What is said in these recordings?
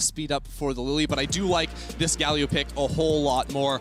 speed up for the Lily, but I do like this Galio pick a whole lot more.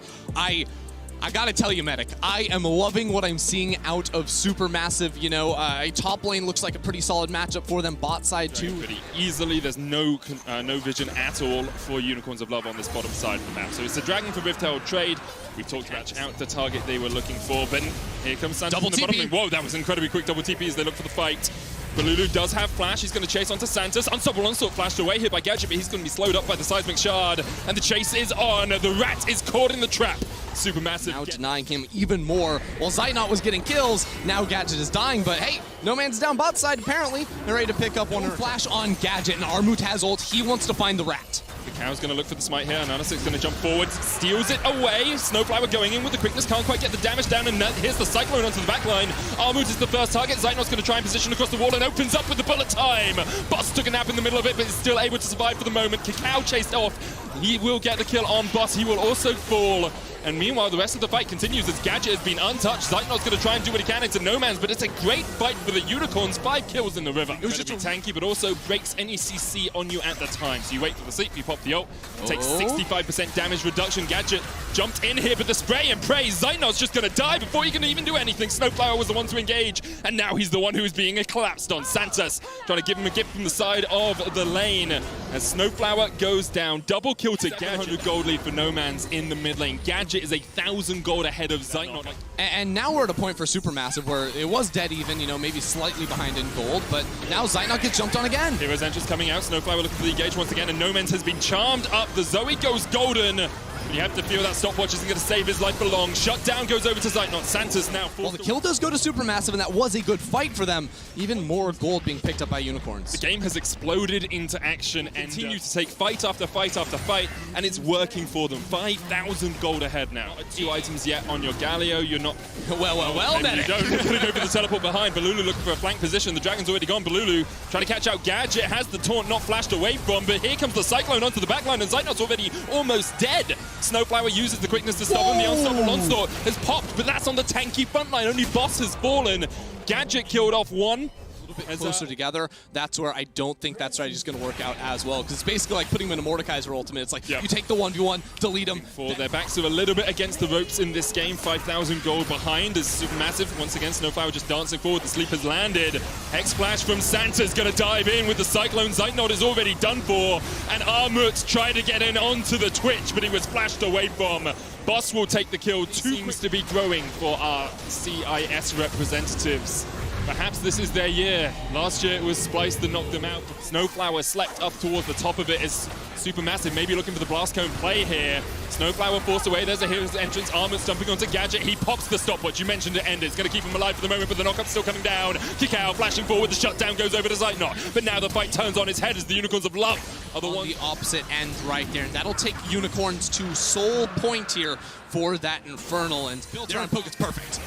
I gotta tell you, Medic, I am loving what I'm seeing out of Supermassive. You know, top lane looks like a pretty solid matchup for them. Bot side too. Pretty easily. There's no vision at all for Unicorns of Love on this bottom side of the map. So it's the Dragon for Rift Herald trade. We've talked about out the target they were looking for, but here comes Santos Double from the bottom TP. lane. Whoa, that was incredibly quick double TP as they look for the fight. Balulu does have flash. He's going to chase onto Santos. Unstoppable Onslaught flashed away here by Gadget, but he's going to be slowed up by the Seismic Shard. And the chase is on. The rat is caught in the trap. Supermassive Now denying him even more. While Zeitnot was getting kills, now Gadget is dying, but hey, no man's down bot side apparently. They're ready to pick up one. Flash on Gadget, and Armut has ult. He wants to find the rat. Cow's going to look for the smite here, and Anasik's going to jump forward, steals it away. Snowflower going in with the quickness, can't quite get the damage down, and here's the Cyclone onto the back line. Armut is the first target. Zeitnot's going to try and position across the wall and opens up with the bullet time. Boss took a nap in the middle of it, but is still able to survive for the moment. Cacao chased off. He will get the kill on Boss. He will also fall. And meanwhile, the rest of the fight continues as Gadget has been untouched. Zeitnot's going to try and do what he can into no man's, but it's a great fight for the Unicorns. 5 kills in the river. It was just tanky, but also breaks any CC on you at the time. So you wait for the sleep, you pop the ult, takes 65% damage reduction. Gadget jumped in here, but the spray and pray. Zeitnot's just going to die before he can even do anything. Snowflower was the one to engage, and now he's the one who is being collapsed on. Santos trying to give him a gift from the side of the lane. As Snowflower goes down, double kill to Gadget. 100 gold lead for no man's in the mid lane. Gadget is 1,000 gold ahead of Zeitnot. And now we're at a point for Supermassive where it was dead even, you know, maybe slightly behind in gold, but now Zeitnot gets jumped on again. Hero's Entrance coming out, Snowflower looking for the engage once again, and No Man's has been charmed up. The Zoe goes golden. You have to feel that stopwatch isn't going to save his life for long. Shutdown goes over to Zeitnot. Santos now Well, the kill does go to Supermassive, and that was a good fight for them. Even more gold being picked up by Unicorns. The game has exploded into action and continue to take fight after fight after fight, and it's working for them. 5,000 gold ahead now. 2 items yet on your Galio. You're not... Well, Medic. You don't. You're going to go for the teleport behind. Balulu looking for a flank position. The Dragon's already gone. Balulu trying to catch out Gadget. Has the taunt not flashed away from, but here comes the Cyclone onto the backline, and Zeitnot's already almost dead. Snowflower uses the quickness to stop him. The Unstoppable Onslaught has popped, but that's on the tanky front line. Only Boss has fallen. Gadget killed off one. Closer together, that's where I don't think that strategy is going to work out as well, because it's basically like putting him in a Mordekaiser ultimate. It's like, you take the 1v1, delete him. Their backs are a little bit against the ropes in this game. 5,000 gold behind is Supermassive. Once again, Snowflower just dancing forward. The sleep has landed. X-Flash from Santa's going to dive in with the Cyclone. Zeitnot is already done for, and Armut tried to get in onto the Twitch, but he was flashed away from. Boss will take the kill. Seems to be growing for our CIS representatives. Perhaps this is their year. Last year it was Splice that knocked them out. Snowflower slept up towards the top of it as Supermassive maybe looking for the Blast Cone play here. Snowflower forced away. There's a Hero's Entrance. Armut's jumping onto Gadget. He pops the stopwatch. You mentioned it ended. It's going to keep him alive for the moment, but the knockup's still coming down. Cacao flashing forward. The shutdown goes over to Zeitnot. But now the fight turns on its head as the Unicorns of Love are the ones. The opposite end right there. And that'll take Unicorns to soul point here for that Infernal. And built around Poke, it's perfect.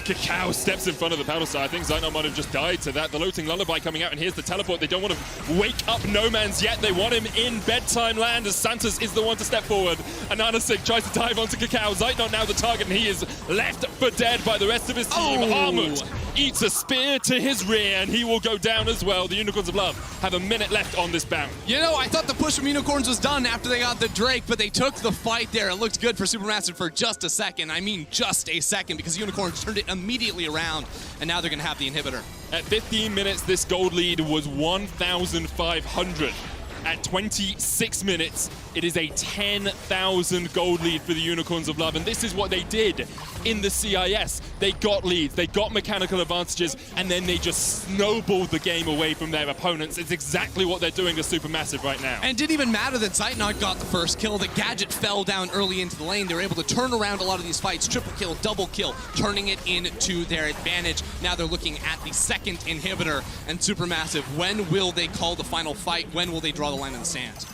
Cacao steps in front of the paddle side. I think Zeitnot might have just died to that. The Looting Lullaby coming out, and here's the teleport. They don't want to wake up No Man's yet. They want him in bedtime land as Santos is the one to step forward. And Anasik tries to dive onto Cacao. Zeitnot now the target, and he is left for dead by the rest of his team. Armut eats a spear to his rear, and he will go down as well. The Unicorns of Love have a minute left on this bout. You know, I thought the push from Unicorns was done after they got the Drake, but they took the fight there. It looked good for Supermassive for just a second. I mean, just a second, because Unicorns turned it immediately around, and now they're going to have the inhibitor. At 15 minutes, this gold lead was 1,500. At 26 minutes, it is a 10,000 gold lead for the Unicorns of Love, and this is what they did in the CIS. They got leads, they got mechanical advantages, and then they just snowballed the game away from their opponents. It's exactly what they're doing to Supermassive right now. And it didn't even matter that Zeitnot got the first kill. The Gadget fell down early into the lane. They were able to turn around a lot of these fights, triple kill, double kill, turning it into their advantage. Now they're looking at the second inhibitor, and Supermassive, when will they call the final fight? When will they draw the line in the sand?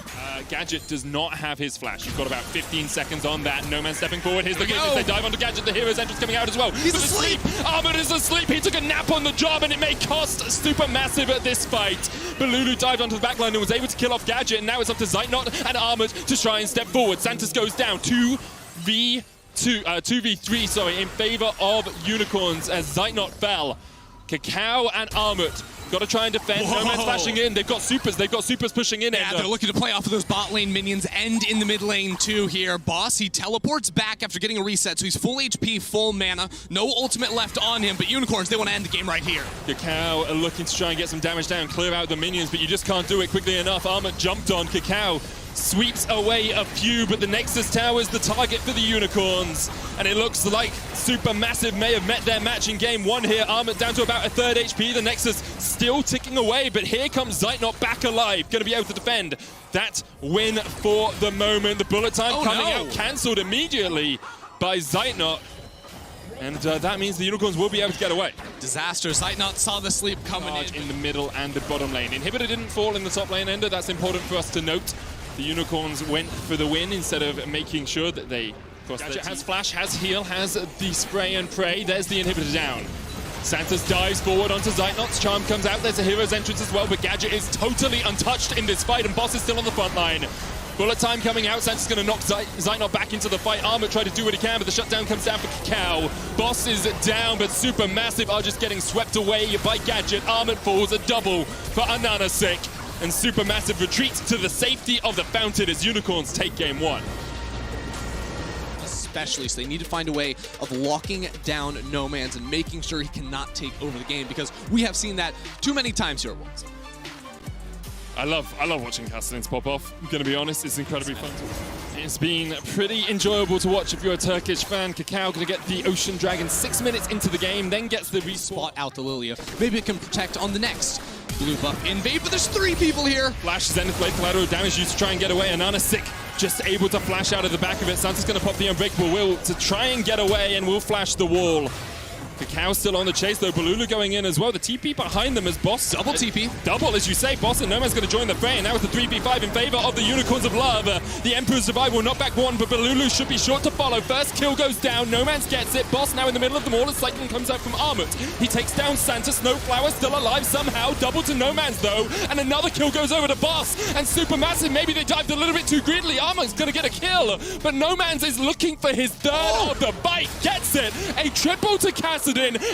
Gadget does not have his flash. You've got about 15 seconds on that. No Man stepping forward. Here's the quickness. They dive onto Gadget. The Hero's Entrance coming out as well. He's asleep. Armut is asleep. He took a nap on the job, and it may cost Supermassive at this fight. Balulu dived onto the backline and was able to kill off Gadget, and now it's up to Zeitnot and Armut to try and step forward. Santos goes down 2v3, in favor of Unicorns as Zeitnot fell. Kakao and Armut got to try and defend. Whoa. Nomad's flashing in. They've got supers pushing in. Yeah, they're looking to play off of those bot lane minions and in the mid lane too here. Boss, he teleports back after getting a reset, so he's full HP, full mana. No ultimate left on him, but Unicorns, they want to end the game right here. Kakao are looking to try and get some damage down, clear out the minions, but you just can't do it quickly enough. Armut jumped on. Kakao sweeps away a few, but the Nexus Tower is the target for the Unicorns. And it looks like Supermassive may have met their match in game one here. Armut down to about a third HP. The Nexus still ticking away, but here comes Zeitnot back alive. Going to be able to defend that win for the moment. The bullet time coming out, cancelled immediately by Zeitnot. And that means the Unicorns will be able to get away. Disaster. Zeitnot saw the sleep coming in the middle and the bottom lane. Inhibitor didn't fall in the top lane ender. That's important for us to note. The Unicorns went for the win instead of making sure that they crossed their Gadget has flash, has heal, has the spray and pray. There's the inhibitor down. Santos dives forward onto Zeitnot's charm comes out. There's a hero's entrance as well, but Gadget is totally untouched in this fight, and Boss is still on the front line. Bullet time coming out. Santos is going to knock Zeitnot back into the fight. Armut tried to do what he can, but the shutdown comes down for Kakao. Boss is down, but Supermassive are just getting swept away by Gadget. Armut falls, a double for Ananasik. And Supermassive retreats to the safety of the fountain as Unicorns take game one. Especially, so they need to find a way of locking down Nomans and making sure he cannot take over the game, because we have seen that too many times here at once. I love watching Castellans pop off. I'm going to be honest, it's incredibly fun. It's been pretty enjoyable to watch if you're a Turkish fan. Kakao going to get the Ocean Dragon 6 minutes into the game, then gets the spot out to Lilia. Maybe it can protect on the next blue buff invade, but there's 3 people here. Flash, Zenith Blade, collateral damage used to try and get away. Ananasik just able to flash out of the back of it. Santos going to pop the Unbreakable Will to try and get away, and will flash the wall. Kakao still on the chase though, Balulu going in as well. The TP behind them as Boss. Double TP. Double, as you say. Boss and Nomad's going to join the fray, and now it's the 3v5 in favor of the Unicorns of Love. The Emperor's Survival will knock back one, but Balulu should be short to follow. First kill goes down, Nomad's gets it. Boss now in the middle of them all as Cyclone comes out from Armut. He takes down Santa. Snowflower still alive somehow. Double to Nomad's though, and another kill goes over to Boss. And Supermassive, maybe they dived a little bit too greedily. Armut's going to get a kill, but Nomad's is looking for his third of the bite. Gets it. A triple to Kassadin,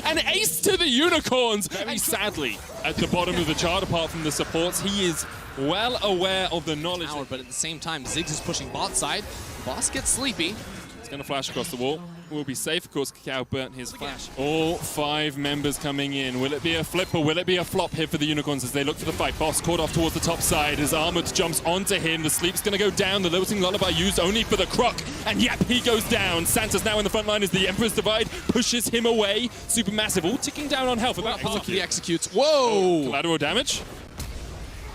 and ace to the Unicorns. Very sadly, at the bottom of the chart, apart from the supports, he is well aware of the knowledge. But at the same time, Ziggs is pushing bot side. Boss gets sleepy. He's going to flash across the wall. Will be safe. Of course, Kakao burnt his flash. All 5 members coming in. Will it be a flip or will it be a flop here for the Unicorns as they look for the fight? Boss caught off towards the top side as Armut jumps onto him. The sleep's going to go down. The Lilting Lullaby used only for the croc. And yep, he goes down. Santa's now in the front line as the Emperor's Divide pushes him away. Supermassive, all ticking down on health. About half. He executes. Whoa! Collateral damage.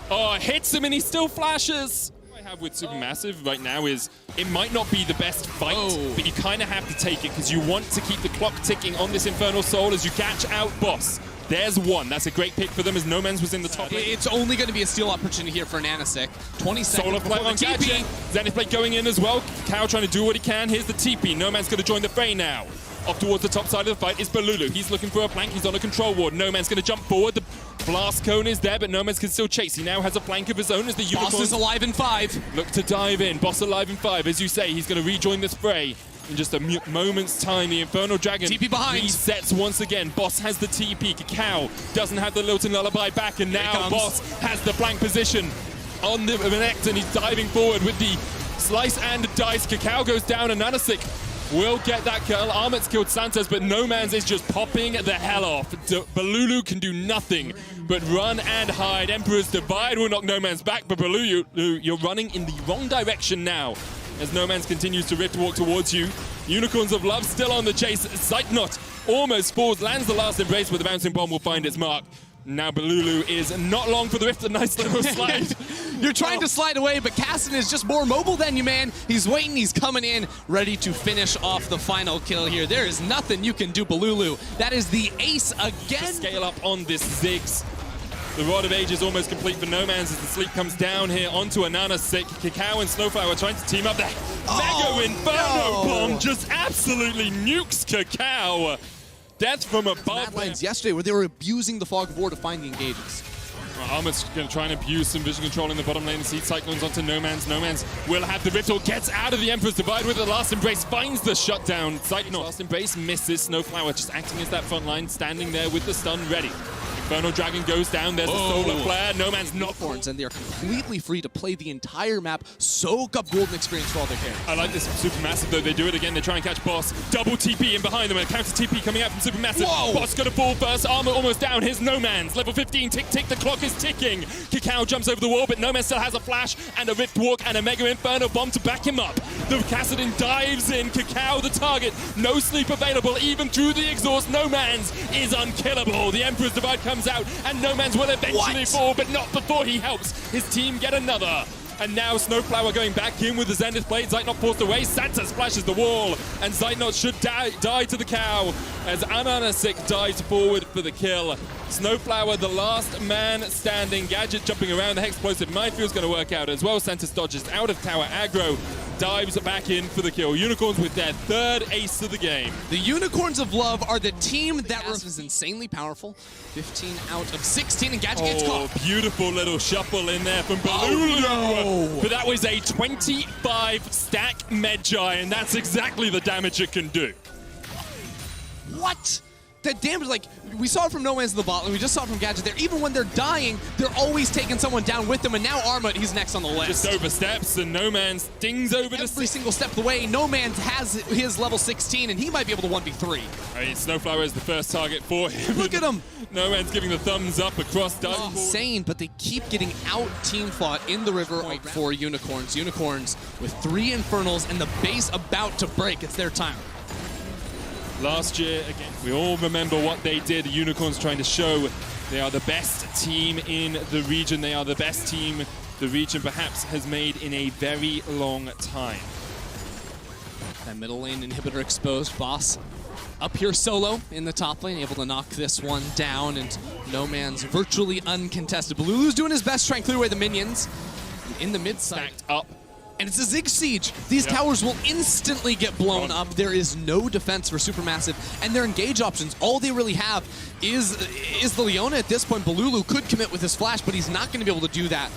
Oh, hits him and he still flashes. Have with Supermassive right now is it might not be the best fight, but you kind of have to take it because you want to keep the clock ticking on this Infernal Soul as you catch out Boss. There's one. That's a great pick for them as Nomans was in the top lane. It's only going to be a steal opportunity here for Ananasik. 20 seconds Solar Flare on Gadget. Zenith Blade going in as well. Kakao trying to do what he can. Here's the TP. Noman's going to join the fray now. Off towards the top side of the fight is Balulu. He's looking for a flank. He's on a control ward. Noman's going to jump forward. The blast cone is there, but Noman's can still chase. He now has a flank of his own as the Unicorns. Boss is alive in 5. Look to dive in. Boss alive in 5. As you say, he's going to rejoin this fray. In just a moment's time, the Infernal Dragon TP behind. resets once again. Boss has the TP. Kakao doesn't have the Lilting Lullaby back, and now Boss has the flank position on the Renekton. He's diving forward with the slice and dice. Kakao goes down, and Ananasik will get that kill. Armut's killed Santos, but Nomans is just popping the hell off. Balulu can do nothing but run and hide. Emperor's Divide will knock Nomans back, but Balulu, you're running in the wrong direction now as Nomans continues to rift walk towards you. Unicorns of Love still on the chase. Zeitnot almost falls, lands the last embrace, but the bouncing bomb will find its mark. Now Balulu is not long for the rift. A nice little slide. You're trying to slide away, but Cassin is just more mobile than you, man. He's waiting, he's coming in, ready to finish off the final kill here. There is nothing you can do, Balulu. That is the ace again. To scale up on this Ziggs. The Rod of Age is almost complete for Nomans as the sleep comes down here onto Ananasik. Kakao and Snowflower trying to team up. The Mega Inferno Bomb just absolutely nukes Kakao. Death from above. Mad Lions yesterday where they were abusing the Fog of War to find the engages. Armut's going to try and abuse some vision control in the bottom lane. Seed Cyclones onto Nomans. Nomans will have the Riptor, gets out of the Emperor's Divide with the Last Embrace, finds the shutdown. Cyclone Last Embrace misses. Snowflower just acting as that front line, standing there with the stun ready. Infernal Dragon goes down, there's a Solar Flare, Nomans not Unicorns, and they're completely free to play the entire map, soak up golden experience for all their characters. I like this Supermassive though, they do it again, they try and catch Boss. Double TP in behind them, and a counter TP coming out from Supermassive. Whoa. Boss gonna fall first, Armor almost down, here's Nomans. Level 15, tick tick, the clock is ticking. Kakao jumps over the wall, but Nomans still has a flash, and a Rift Walk, and a Mega Inferno Bomb to back him up. The Kassadin dives in, Kakao the target, no sleep available, even through the exhaust, Nomans is unkillable. The Emperor's Divide comes out, and Nomans will eventually fall, but not before he helps his team get another. And now Snowflower going back in with the Zenith Blade. Zeitnot forced away. Santa splashes the wall. And Zeitnot should die to the cow as Ananasik dives forward for the kill. Snowflower, the last man standing. Gadget jumping around. The Hexplosive Mindfield's going to work out as well. Santos dodges out of tower aggro. Dives back in for the kill. Unicorns with their third ace of the game. The Unicorns of Love are the team that is insanely powerful. 15 out of 16, and Gadget gets caught. Beautiful little shuffle in there from Balulu. No. But that was a 25 stack Medjay, and that's exactly the damage it can do. What? That damage, like, we saw it from Nomans in the bot lane, we just saw it from Gadget there. Even when they're dying, they're always taking someone down with them, and now Armut, he's next on the list. Just oversteps, and Nomans dings over every single step of the way. Nomans has his level 16, and he might be able to 1v3. Snowflower is the first target for him. Look at him. Nomans giving the thumbs up across diving. Insane, but they keep getting out team fought in the river for Unicorns. Unicorns with 3 Infernals and the base about to break. It's their time. Last year, again, we all remember what they did. The Unicorns trying to show they are the best team in the region. They are the best team the region perhaps has made in a very long time. That middle lane inhibitor exposed. Boss up here solo in the top lane, able to knock this one down, and Nomans virtually uncontested. Balulu's doing his best trying to clear away the minions. In the mid side. Stacked up. And it's a Zig Siege. These towers will instantly get blown up. There is no defense for Supermassive, and their engage options, all they really have is the Leona at this point. Balulu could commit with his flash, but he's not going to be able to do that.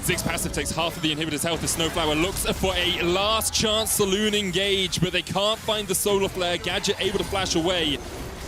Zig's passive takes half of the inhibitor's health as Snowflower looks for a last chance saloon engage, but they can't find the Solar Flare. Gadget able to flash away.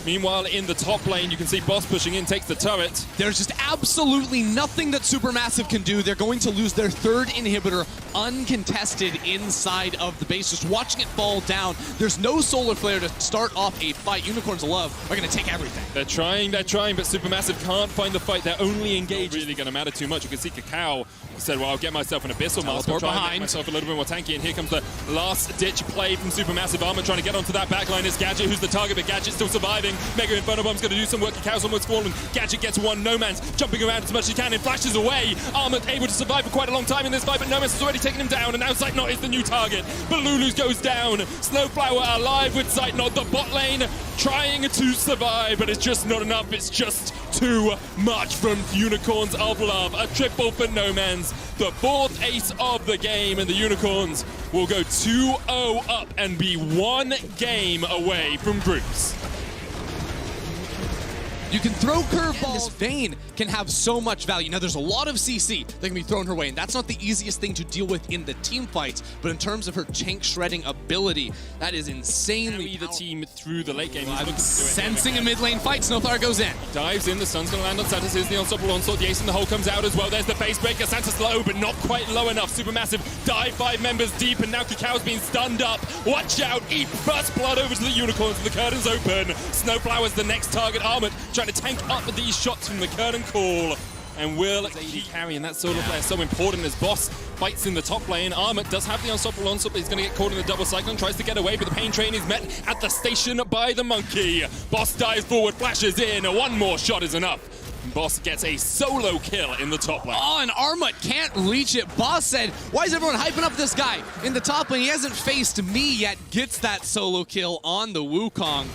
Meanwhile, in the top lane, you can see Boss pushing in, takes the turret. There's just absolutely nothing that Supermassive can do. They're going to lose their third inhibitor uncontested inside of the base. Just watching it fall down. There's no Solar Flare to start off a fight. Unicorns of Love are going to take everything. They're trying, but Supermassive can't find the fight. They're only engaged. Really going to matter too much. You can see Kakao said, well, I'll get myself an Abyssal Mask. I'll try and make myself a little bit more tanky. And here comes the last-ditch play from Supermassive. Armor trying to get onto that backline. It's Gadget who's the target, but Gadget's still surviving. Mega Inferno Bomb's going to do some work. Kakao's almost fallen. Gadget gets one. Nomans jumping around as much as he can and flashes away. Armor able to survive for quite a long time in this fight, but Nomans has already taken him down, and now Zeitnot is the new target. Balulu goes down. Snowflower alive with Zeitnot. The bot lane trying to survive, but it's just not enough. It's just too much from Unicorns of Love. A triple for Nomans. The fourth ace of the game, and the Unicorns will go 2-0 up and be one game away from groups. You can throw curveballs. This Vayne can have so much value. Now, there's a lot of CC that can be thrown her way, and that's not the easiest thing to deal with in the team fights, but in terms of her tank shredding ability, that is insanely the team through the late game. Sensing a mid lane fight, Snowflower goes in. Dives in, the sun's going to land on Santos. Here's the unstoppable onslaught. The ace in the hole comes out as well. There's the face breaker. Santos low, but not quite low enough. Supermassive dive 5 members deep, and now Kakao's being stunned up. Watch out. Eat first blood over to the Unicorns, and the curtain's open. Snowflower's the next target. Armut trying to tank up these shots from the curtain call, and will keep carrying that Solar Flare. So important as Boss fights in the top lane. Armut does have the unstoppable onslaught, but he's going to get caught in the double cyclone. Tries to get away, but the pain train is met at the station by the monkey. Boss dives forward, flashes in. One more shot is enough. Boss gets a solo kill in the top lane. Oh, and Armut can't reach it. Boss said, why is everyone hyping up this guy in the top lane? He hasn't faced me yet. Gets that solo kill on the Wukong.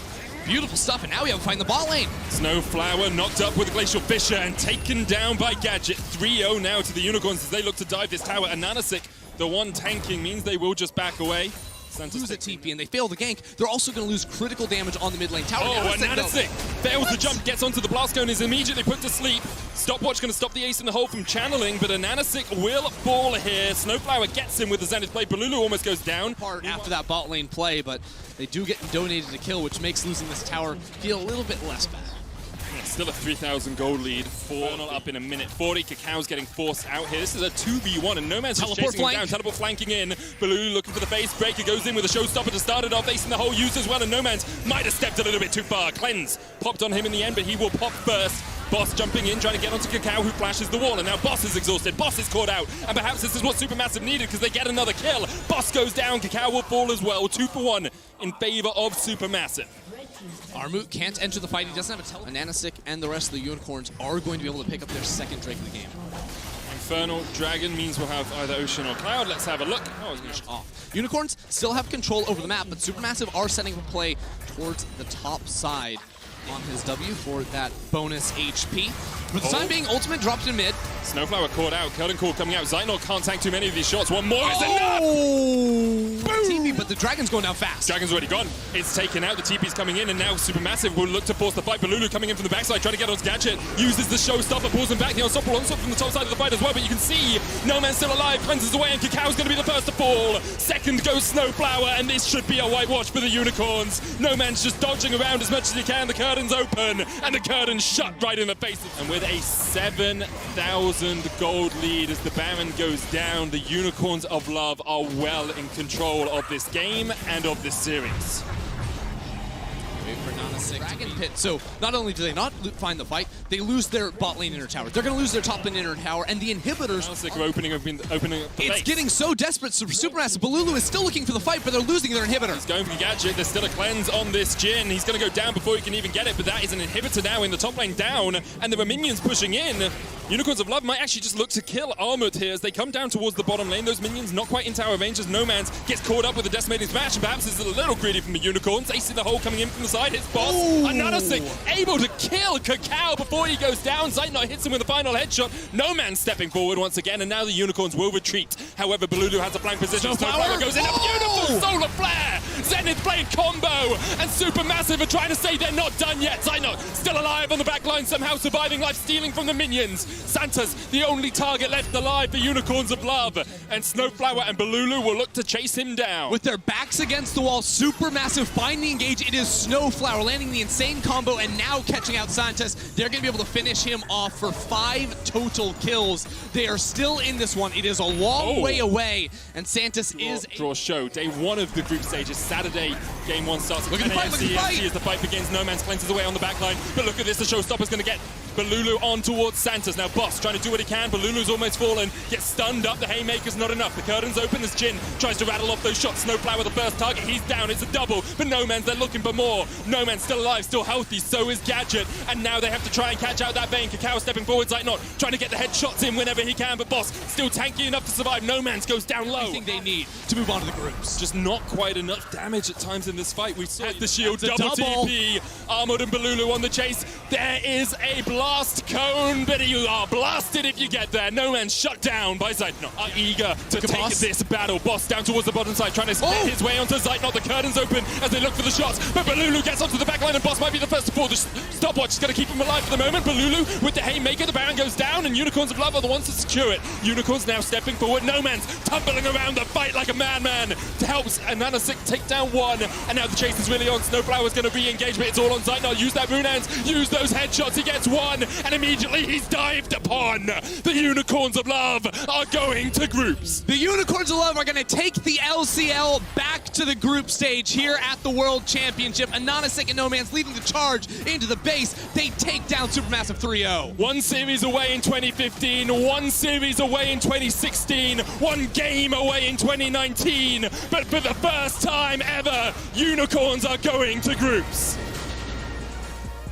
Beautiful stuff, and now we have to find the bot lane. Snowflower knocked up with a Glacial Fissure and taken down by Gadget. 3-0 now to the Unicorns as they look to dive this tower. And Nanasik, the one tanking, means they will just back away. lose a TP and they fail the gank, they're also going to lose critical damage on the mid lane tower. Oh, and Nanasic fails the jump, gets onto the blast cone, is immediately put to sleep. Stopwatch going to stop the ace in the hole from channeling, but a Nanasic will fall here. Snowflower gets him with the Zenith play. Balulu almost goes down. After that bot lane play, but they do get donated a kill, which makes losing this tower feel a little bit less bad. Still a 3,000 gold lead. Infernal up in a minute 40. Kakao's getting forced out here. This is a 2v1, and Nomad's just chasing him down. Teleport flanking in. Balulu looking for the face breaker, goes in with a showstopper to start it off. Ace in the hole used as well, and Nomad's might have stepped a little bit too far. Cleanse popped on him in the end, but he will pop first. Boss jumping in, trying to get onto Kakao, who flashes the wall, and now Boss is exhausted. Boss is caught out, and perhaps this is what Supermassive needed because they get another kill. Boss goes down, Kakao will fall as well. 2 for 1 in favor of Supermassive. Armut can't enter the fight. He doesn't have a tele. Nanasic and the rest of the Unicorns are going to be able to pick up their second Drake of the game. Infernal Dragon means we'll have either Ocean or Cloud. Let's have a look. Oh, it's off. Unicorns still have control over the map, but Supermassive are setting up a play towards the top side on his W for that bonus HP. For the time being, ultimate dropped in mid. Snowflower caught out. Curtain Call coming out. Zeitnor can't tank too many of these shots. One more is enough! TP, but the Dragon's going down fast. Dragon's already gone. It's taken out. The TP's coming in, and now Supermassive will look to force the fight. Balulu coming in from the backside, trying to get onto Gadget. Uses the showstopper, pulls him back. The unstoppable onslaught from the top side of the fight as well, but you can see No Man's still alive. Cleanses away, and Kakao's going to be the first to fall. Second goes Snowflower, and this should be a whitewash for the Unicorns. No Man's just dodging around as much as he can. The curtain's open, and the curtain's shut right in the face. And with a 7,000 gold lead as the Baron goes down, the Unicorns of Love are well in control of this game and of this series. Wait for Nanasic. Dragon Pit. So not only do they not find the fight, they lose their bot lane inner tower. They're going to lose their top lane inner tower, and the inhibitors Nanasic are opening up the It's base. getting so desperate. So Supermassive, Balulu is still looking for the fight, but they're losing their inhibitor. He's going for the Gadget. There's still a cleanse on this Jhin. He's going to go down before he can even get it, but that is an inhibitor now in the top lane down, and there are minions pushing in. Unicorns of Love might actually just look to kill Armut here as they come down towards the bottom lane. Those minions not quite in tower range as No Man's gets caught up with a decimating smash, and perhaps is a little greedy from the Unicorns. Ace in the hole coming in from the side. Hits Boss. Nanasic able to kill Kakao before he goes down. Zeitnor hits him with a final headshot. No Man stepping forward once again, and now the Unicorns will retreat. However, Balulu has a flank position. Snowflower goes in. A beautiful solar flare. Zenith blade combo, and Supermassive are trying to say they're not done yet. Zeitnor still alive on the back line, somehow surviving life, stealing from the minions. Santa's the only target left alive for Unicorns of Love, and Snowflower and Balulu will look to chase him down. With their backs against the wall, Supermassive find the engage. It is Snowflower landing the insane combo and now catching out Santos. They're going to be able to finish him off for 5 total kills. They are still in this one. It is a long way away, and Santos is... Draw show. Day 1 of the group stages. Saturday, game 1 starts at 10 a.m. CST as the fight begins. No Man's cleanses away on the back line, but look at this. The showstopper's going to get Balulu on towards Santos. Now Boss trying to do what he can. Balulu's almost fallen. Gets stunned up. The haymaker's not enough. The curtain's open as Jhin tries to rattle off those shots. Snowflower the first target. He's down. It's a double. But No Man's, they're looking for more. No Man's still alive, still healthy. So is Gadget. And now they have to try and catch out that Vayne. Kakao stepping forward. Zeitnor trying to get the headshots in whenever he can. But Boss still tanky enough to survive. No Man's goes down low. Everything they need to move on to the groups. Just not quite enough damage at times in this fight. We saw the shield double TP. Armored and Balulu on the chase. There is a blast cone, but you are blasted if you get there. No Man's shut down by Zeitnor. Are eager to take this battle. Boss down towards the bottom side, trying to split his way onto Zeitnor. The curtain's open as they look for the shots, but Balulu gets onto the back line, and Boss might be the first to fall. The stopwatch is going to keep him alive for the moment. Balulu with the haymaker. The Baron goes down, and Unicorns of Love are the ones to secure it. Unicorns now stepping forward. No Man's tumbling around the fight like a madman to help Nanasic take down one, and now the chase is really on. Snowflower's going to re-engage, but it's all on Zeitnor. Use that Rune Hands, use those headshots. He gets one, and immediately he's dived upon. The Unicorns of Love are going to groups. The Unicorns of Love are going to take the LCL back to the group stage here at the World Championship. Nanasic and No Man's leading the charge into the base. They take down Supermassive 3-0. One series away in 2015, one series away in 2016, one game away in 2019. But for the first time ever, Unicorns are going to groups.